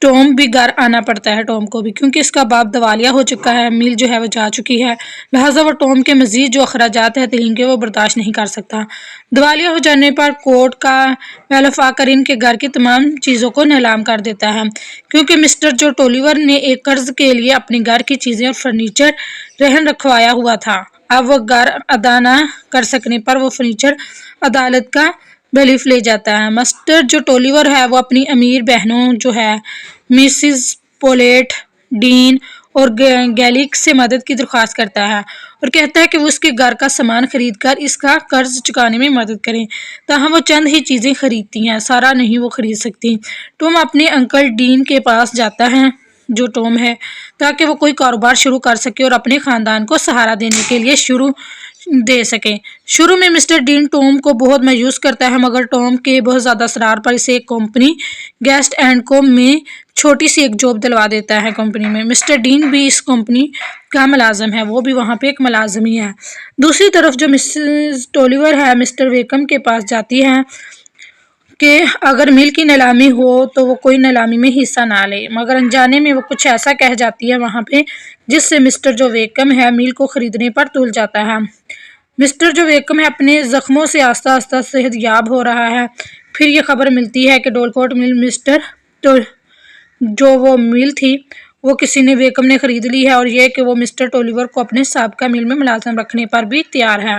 Tom بھی گھر آنا پڑتا ہے ٹام کو بھی، کیونکہ اس کا باپ دیوالیہ ہو چکا ہے، میل جو ہے وہ جا چکی ہے، لہٰذا وہ ٹام کے مزید جو اخراجات ہیں تعلیم کے وہ برداشت نہیں کر سکتا۔ دیوالیہ ہو جانے پر کورٹ کا بیلف آ کر ان کے گھر کی تمام چیزوں کو نیلام کر دیتا ہے، کیونکہ مسٹر جو ٹولیور نے ایک قرض کے لیے اپنے گھر کی چیزیں اور فرنیچر رہن رکھوایا ہوا تھا، اب وہ گھر ادا نہ کر سکنے پر وہ فرنیچر عدالت کا بیلف لے جاتا ہے۔ مسٹر جو ٹولیور ہے وہ اپنی امیر بہنوں جو ہے مسز پولیٹ، ڈین اور گیلک سے مدد کی درخواست کرتا ہے اور کہتا ہے کہ وہ اس کے گھر کا سامان خرید کر اس کا قرض چکانے میں مدد کریں، تاہم وہ چند ہی چیزیں خریدتی ہیں، سارا نہیں وہ خرید سکتی۔ ٹام اپنے انکل ڈین کے پاس جاتا ہے جو ٹام ہے، تاکہ وہ کوئی کاروبار شروع کر سکے اور اپنے خاندان کو سہارا دینے کے لیے دے سکے۔ شروع میں مسٹر ڈین ٹام کو بہت مایوس کرتا ہے، مگر ٹام کے بہت زیادہ اصرار پر اسے ایک کمپنی گیسٹ اینڈ کو میں چھوٹی سی ایک جاب دلوا دیتا ہے۔ کمپنی میں مسٹر ڈین بھی اس کمپنی کا ملازم ہے، وہ بھی وہاں پہ ایک ملازم ہی ہے۔ دوسری طرف جو مسز ٹولیور ہے مسٹر ویکم کے پاس جاتی ہے کہ اگر مل کی نیلامی ہو تو وہ کوئی نیلامی میں حصہ نہ لے، مگر انجانے میں وہ کچھ ایسا کہہ جاتی ہے وہاں پہ جس سے مسٹر جو ویکم ہے مل کو خریدنے پر تل جاتا ہے۔ مسٹر جو ویکم ہے اپنے زخموں سے آہستہ آہستہ صحت یاب ہو رہا ہے۔ پھر یہ خبر ملتی ہے کہ ڈولکوٹ مل جو وہ مل تھی وہ کسی نے ویکم نے خرید لی ہے، اور یہ کہ وہ مسٹر ٹولیور کو اپنے سابقہ مل میں ملازم رکھنے پر بھی تیار ہے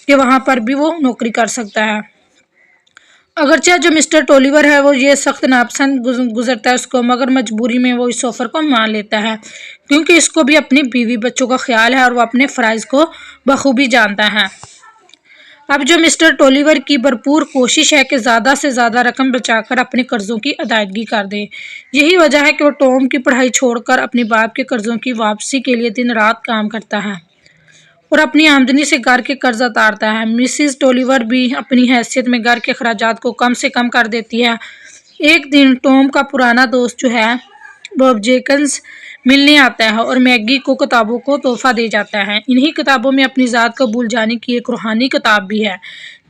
کہ وہاں پر بھی وہ نوکری کر سکتا ہے۔ اگرچہ جو مسٹر ٹولیور ہے وہ یہ سخت ناپسند گزرتا ہے اس کو، مگر مجبوری میں وہ اس آفر کو مان لیتا ہے، کیونکہ اس کو بھی اپنی بیوی بچوں کا خیال ہے اور وہ اپنے فرائض کو بخوبی جانتا ہے۔ اب جو مسٹر ٹولیور کی بھرپور کوشش ہے کہ زیادہ سے زیادہ رقم بچا کر اپنے قرضوں کی ادائیگی کر دے، یہی وجہ ہے کہ وہ ٹام کی پڑھائی چھوڑ کر اپنے باپ کے قرضوں کی واپسی کے لیے دن رات کام کرتا ہے اور اپنی آمدنی سے گھر کے قرض اتارتا ہے۔ مسز ٹولیور بھی اپنی حیثیت میں گھر کے اخراجات کو کم سے کم کر دیتی ہے۔ ایک دن ٹام کا پرانا دوست جو ہے باب جیکنز ملنے آتا ہے اور میگی کو کتابوں کو تحفہ دے جاتا ہے۔ انہی کتابوں میں اپنی ذات کو بھول جانے کی ایک روحانی کتاب بھی ہے،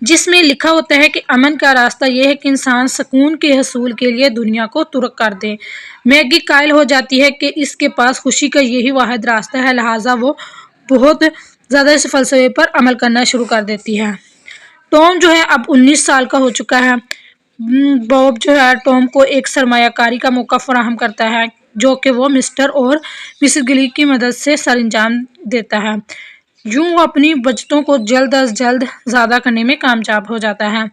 جس میں لکھا ہوتا ہے کہ امن کا راستہ یہ ہے کہ انسان سکون کے حصول کے لیے دنیا کو ترک کر دے۔ میگی قائل ہو جاتی ہے کہ اس کے پاس خوشی کا یہی واحد راستہ ہے، لہٰذا وہ بہت زیادہ اس فلسفے پر عمل کرنا شروع کر دیتی ہے۔ ٹام جو ہے اب 19 سال کا ہو چکا ہے۔ باب جو ہے ٹام کو ایک سرمایہ کاری کا موقع فراہم کرتا ہے جو کہ وہ مسٹر اور مسز گلیک کی مدد سے سر انجام دیتا ہے۔ یوں وہ اپنی بچتوں کو جلد از جلد زیادہ کرنے میں کامیاب ہو جاتا ہے۔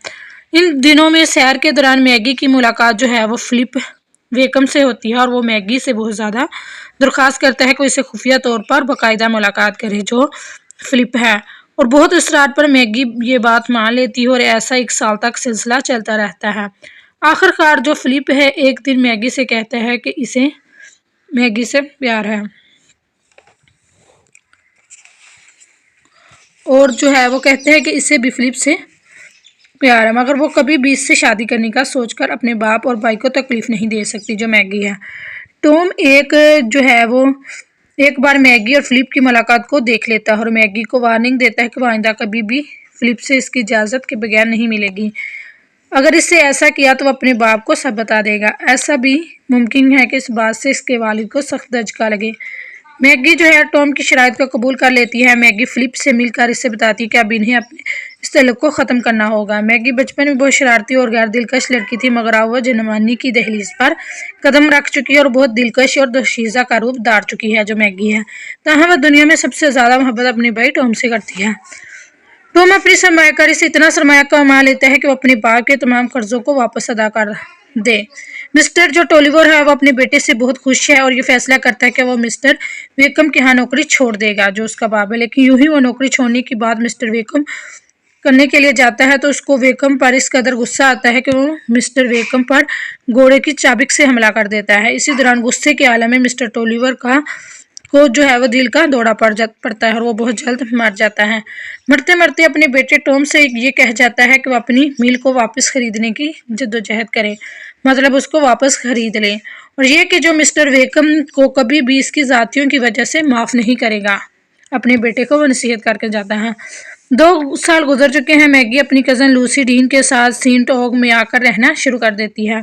ان دنوں میں سیر کے دوران میگی کی ملاقات جو ہے وہ فلپ ویکم سے ہوتی ہے اور وہ میگی سے بہت زیادہ درخواست کرتا ہے کہ وہ اسے خفیہ طور پر باقاعدہ ملاقات کرے جو فلپ ہے، اور بہت اصرار پر میگی یہ بات مان لیتی ہے اور ایسا 1 سال تک سلسلہ چلتا رہتا ہے۔ آخر کار جو فلپ ہے ایک دن میگی سے کہتا ہے کہ اسے میگی سے پیار ہے اور جو ہے وہ کہتے ہیں کہ اسے بھی فلپ سے پیار ہے، مگر وہ کبھی بھی اس سے شادی کرنے کا سوچ کر اپنے باپ اور بھائی کو تکلیف نہیں دے سکتی جو میگی ہے۔ ٹام ایک بار میگی اور فلپ کی ملاقات کو دیکھ لیتا ہے اور میگی کو وارننگ دیتا ہے کہ وہ آئندہ کبھی بھی فلپ سے اس کی اجازت کے بغیر نہیں ملے گی۔ اگر اس سے ایسا کیا تو وہ اپنے باپ کو سب بتا دے گا۔ ایسا بھی ممکن ہے کہ اس بات سے اس کے والد کو سخت دھچکا لگے۔ میگی جو ہے ٹام کی شرائط کو قبول کر لیتی ہے۔ میگی فلپ سے مل کر اسے بتاتی ہے کہ اب انہیں اپنے اس تعلق کو ختم کرنا ہوگا۔ میگی بچپن میں بہت شرارتی اور غیر دلکش لڑکی تھی، مگر اب وہ جوانی کی دہلیز پر قدم رکھ چکی ہے اور بہت دلکش اور دوشیزہ کا روپ دھار چکی ہے جو میگی ہے، تاہم وہ دنیا میں سب سے زیادہ محبت اپنے بھائی ٹام سے کرتی ہے۔ ٹام اپنی سرمایہ کاری سے اتنا سرمایہ کما لیتا ہے کہ وہ اپنے باپ کے تمام قرضوں کو واپس ادا کر دے۔ مسٹر جو ٹولیور ہے وہ اپنے بیٹے سے بہت خوش ہے اور یہ فیصلہ کرتا ہے کہ وہ مسٹر ویکم کے ہاں نوکری چھوڑ دے گا جو اس کا باپ ہے، لیکن یوں ہی وہ نوکری چھوڑنے کی بات مسٹر ویکم کرنے کے لیے جاتا ہے تو اس کو ویکم پر اس قدر غصہ آتا ہے کہ وہ مسٹر ویکم پر گھوڑے کی چابک سے حملہ کر دیتا ہے۔ اسی دوران غصے کے عالم میں مسٹر ٹولیور کو جو ہے وہ دل کا دورہ پڑتا ہے اور وہ بہت جلد مر جاتا ہے۔ مرتے مرتے اپنے بیٹے ٹام سے یہ کہہ جاتا ہے کہ وہ اپنی میل کو واپس خریدنے کی جدوجہد کرے، مطلب اس کو واپس خرید لے، اور یہ کہ جو مسٹر ویکم کو کبھی بھی اس کی ذاتیوں کی وجہ سے معاف نہیں کرے گا۔ اپنے بیٹے کو وہ نصیحت کر کے جاتا ہے۔ 2 سال گزر چکے ہیں۔ میگی اپنی کزن لوسی ڈین کے ساتھ سینٹ اوگ میں آ کر رہنا شروع کر دیتی ہے۔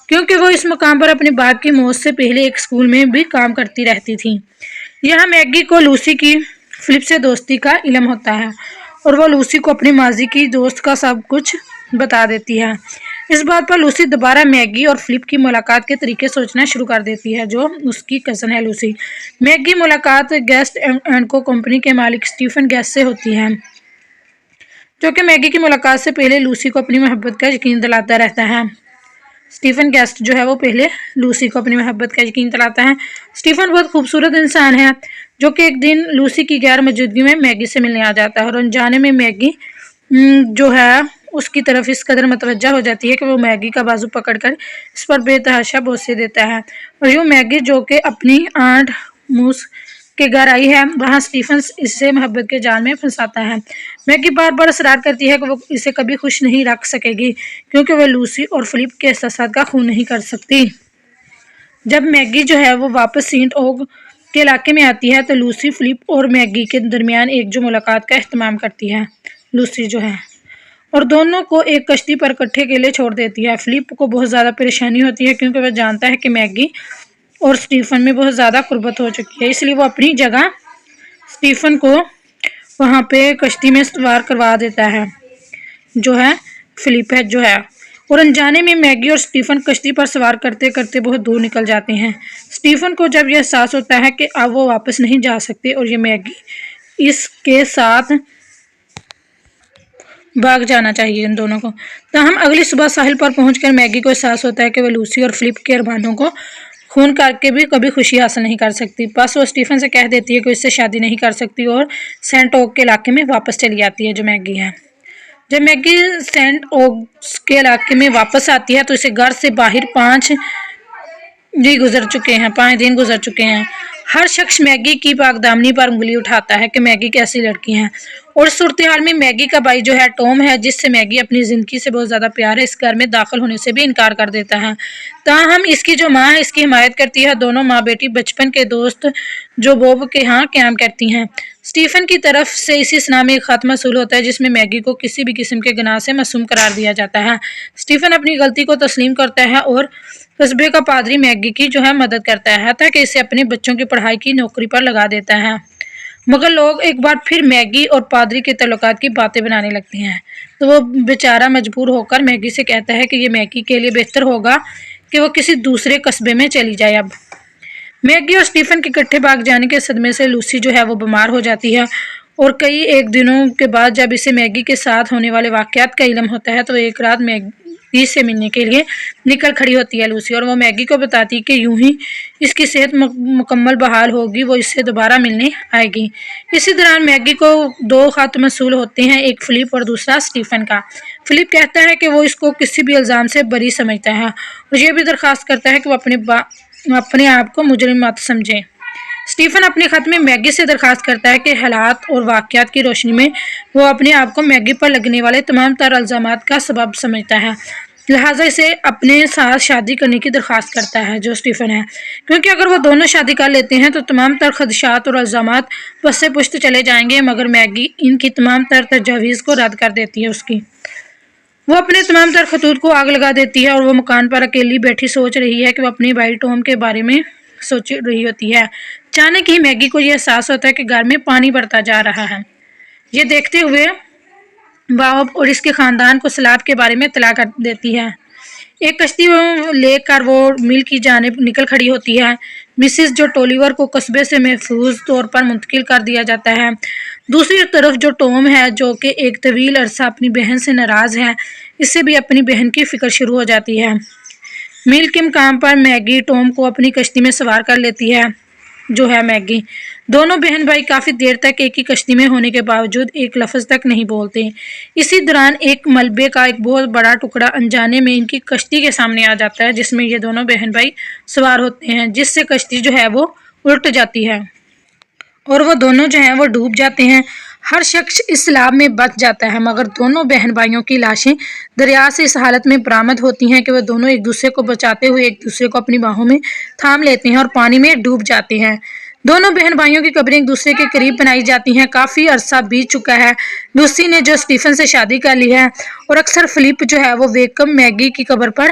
کیونکہ وہ اس مقام پر اپنے باپ کی موت سے پہلے ایک اسکول میں بھی کام کرتی رہتی تھی۔ یہاں میگی کو لوسی کی فلپ سے دوستی کا علم ہوتا ہے اور وہ لوسی کو اپنے ماضی کی دوست کا سب کچھ بتا دیتی ہے۔ اس بات پر لوسی دوبارہ میگی اور فلپ کی ملاقات کے طریقے سوچنا شروع کر دیتی ہے، جو اس کی کزن ہے لوسی۔ میگی ملاقات گیسٹ اینڈ کو کمپنی کے مالک اسٹیفن گیسٹ سے ہوتی ہے، جو کہ میگی کی ملاقات سے پہلے لوسی کو اپنی محبت کا یقین دلاتا رہتا ہے۔ اسٹیفن گیسٹ جو ہے وہ پہلے لوسی کو اپنی محبت کا یقین دلاتا ہے۔ اسٹیفن بہت خوبصورت انسان ہے، جو کہ ایک دن لوسی کی غیر موجودگی میں میگی سے ملنے آ جاتا ہے، اور انجانے میں میگی جو ہے اس کی طرف اس قدر متوجہ ہو جاتی ہے کہ وہ میگی کا بازو پکڑ کر اس پر بے تحاشا بوسے دیتا ہے، اور یوں میگی جو کہ اپنی آنٹ موس کے گھر آئی ہے، وہاں اسٹیفن اسے محبت کے جال میں پھنساتا ہے۔ میگی بار بار اصرار کرتی ہے کہ وہ اسے کبھی خوش نہیں رکھ سکے گی، کیونکہ وہ لوسی اور فلپ کے احساسات کا خون نہیں کر سکتی۔ جب میگی جو ہے وہ واپس سینٹ اوگ کے علاقے میں آتی ہے تو لوسی فلپ اور میگی کے درمیان ایک جو ملاقات کا اہتمام کرتی ہے، لوسی جو ہے، اور دونوں کو ایک کشتی پر اکٹھے کے لیے چھوڑ دیتی ہے۔ فلپ کو بہت زیادہ پریشانی ہوتی ہے، کیونکہ وہ جانتا ہے کہ میگی اور اسٹیفن میں بہت زیادہ قربت ہو چکی ہے، اس لیے وہ اپنی جگہ اسٹیفن کو وہاں پہ کشتی میں سوار کروا دیتا ہے، جو ہے فلپ ہے جو ہے، اور انجانے میں میگی اور اسٹیفن کشتی پر سوار کرتے کرتے بہت دور نکل جاتے ہیں۔ اسٹیفن کو جب یہ احساس ہوتا ہے کہ اب وہ واپس نہیں جا سکتے اور یہ میگی اس کے ساتھ بھاگ جانا چاہیے ان دونوں کو، تاہم اگلی صبح ساحل پر پہنچ کر میگی کو احساس ہوتا ہے کہ وہ لوسی اور فلپ کے ارمانوں کو خون کر کے بھی کبھی خوشی حاصل نہیں کر سکتی۔ بس وہ اسٹیفن سے کہہ دیتی ہے کہ اس سے شادی نہیں کر سکتی اور سینٹ اوگ کے علاقے میں واپس چلی جاتی ہے، جو میگی ہے۔ جب میگی سینٹ اوگس کے علاقے میں واپس آتی ہے تو اسے گھر سے باہر 5 دن گزر چکے ہیں۔ ہر شخص میگی کی پاکدامنی پر انگلی اٹھاتا ہے کہ میگی کیسی لڑکی ہے، اور اس صورتحال میں میگی کا بھائی جو ہے ٹام ہے، جس سے میگی اپنی زندگی سے بہت زیادہ پیار ہے، اس گھر میں داخل ہونے سے بھی انکار کر دیتا ہے۔ تاہم اس کی جو ماں ہے اس کی حمایت کرتی ہے۔ دونوں ماں بیٹی بچپن کے دوست جو بوب کے ہاں قیام کرتی ہیں۔ اسٹیفن کی طرف سے اسی اثناء میں ایک خط موصول ہوتا ہے جس میں میگی کو کسی بھی قسم کے گناہ سے معصوم قرار دیا جاتا ہے۔ اسٹیفن اپنی غلطی کو تسلیم کرتا ہے اور قصبے کا پادری میگی کی جو ہے مدد کرتا ہے، حتیٰ کہ اسے اپنے بچوں کی پڑھائی کی نوکری پر لگا دیتا ہے۔ مگر لوگ ایک بار پھر میگی اور پادری کے تعلقات کی باتیں بنانے لگتے ہیں، تو وہ بیچارہ مجبور ہو کر میگی سے کہتا ہے کہ یہ میگی کے لیے بہتر ہوگا کہ وہ کسی دوسرے قصبے میں چلی جائے۔ اب میگی اور اسٹیفن کے اکٹھے بھاگ جانے کے صدمے سے لوسی جو ہے وہ بیمار ہو جاتی ہے، اور کئی ایک دنوں کے بعد جب اسے میگی کے ساتھ ہونے والے واقعات کا علم ہوتا ہے تو ایک رات میگی سے ملنے کے لیے نکل کھڑی ہوتی ہے لوسی، اور وہ میگی کو بتاتی کہ یوں ہی اس کی صحت مکمل بحال ہوگی وہ اس سے دوبارہ ملنے آئے گی۔ اسی دوران میگی کو 2 خط موصول ہوتے ہیں، ایک فلپ اور دوسرا اسٹیفن کا۔ فلپ کہتا ہے کہ وہ اس کو کسی بھی الزام سے بری سمجھتا ہے اور یہ بھی درخواست کرتا ہے کہ وہ اپنے آپ کو مجرم مت سمجھے۔ اسٹیفن اپنے خط میں میگی سے درخواست کرتا ہے کہ حالات اور واقعات کی روشنی میں وہ اپنے آپ کو میگی پر لگنے والے تمام تر الزامات کا سبب سمجھتا ہے، لہٰذا اسے اپنے ساتھ شادی کرنے کی درخواست کرتا ہے، جو اسٹیفن ہے، کیونکہ اگر وہ دونوں شادی کر لیتے ہیں تو تمام تر خدشات اور الزامات پس سے پشت چلے جائیں گے۔ مگر میگی ان کی تمام تر تجاویز کو رد کر دیتی ہے۔ وہ اپنے تمام تر خطوط کو آگ لگا دیتی ہے اور وہ مکان پر اکیلی بیٹھی سوچ رہی ہے کہ وہ اپنے بھائی ٹام کے بارے میں سوچ رہی ہوتی ہے۔ اچانک ہی میگی کو یہ احساس ہوتا ہے کہ گھر میں پانی بڑھتا جا رہا ہے۔ یہ دیکھتے ہوئے بوب اور اس کے خاندان کو سیلاب کے بارے میں اطلاع کر دیتی ہے۔ ایک کشتی لے کر وہ مل کی جانب نکل کھڑی ہوتی ہے۔ مسز جو ٹولیور کو قصبے سے محفوظ طور پر منتقل کر دیا جاتا ہے۔ دوسری طرف جو ٹام ہے، جو کہ ایک طویل عرصہ اپنی بہن سے ناراض ہے، اس سے بھی اپنی بہن کی فکر شروع ہو جاتی ہے۔ میل کے مقام پر میگی ٹام کو اپنی کشتی میں سوار کر لیتی ہے، جو ہے میگی۔ دونوں بہن بھائی کافی دیر تک ایک ہی کشتی میں ہونے کے باوجود ایک لفظ تک نہیں بولتے۔ اسی دوران ایک ملبے کا ایک بہت بڑا ٹکڑا انجانے میں ان کی کشتی کے سامنے آ جاتا ہے، جس میں یہ دونوں بہن بھائی سوار ہوتے ہیں، جس سے کشتی جو ہے وہ الٹ جاتی ہے اور وہ دونوں جو ہیں وہ ڈوب جاتے ہیں۔ ہر شخص اس سیلاب میں بچ جاتا ہے، مگر دونوں بہن بھائیوں کی لاشیں دریا سے اس حالت میں برآمد ہوتی ہیں کہ وہ دونوں ایک دوسرے کو بچاتے ہوئے ایک دوسرے کو اپنی باہوں میں تھام لیتے ہیں اور پانی میں ڈوب جاتے ہیں۔ دونوں بہن بھائیوں کی قبریں ایک دوسرے کے قریب بنائی جاتی ہیں۔ کافی عرصہ بیت چکا ہے۔ لوسی نے جو اسٹیفن سے شادی کر لی ہے اور اکثر فلپ جو ہے وہ ویکم میگی کی قبر پر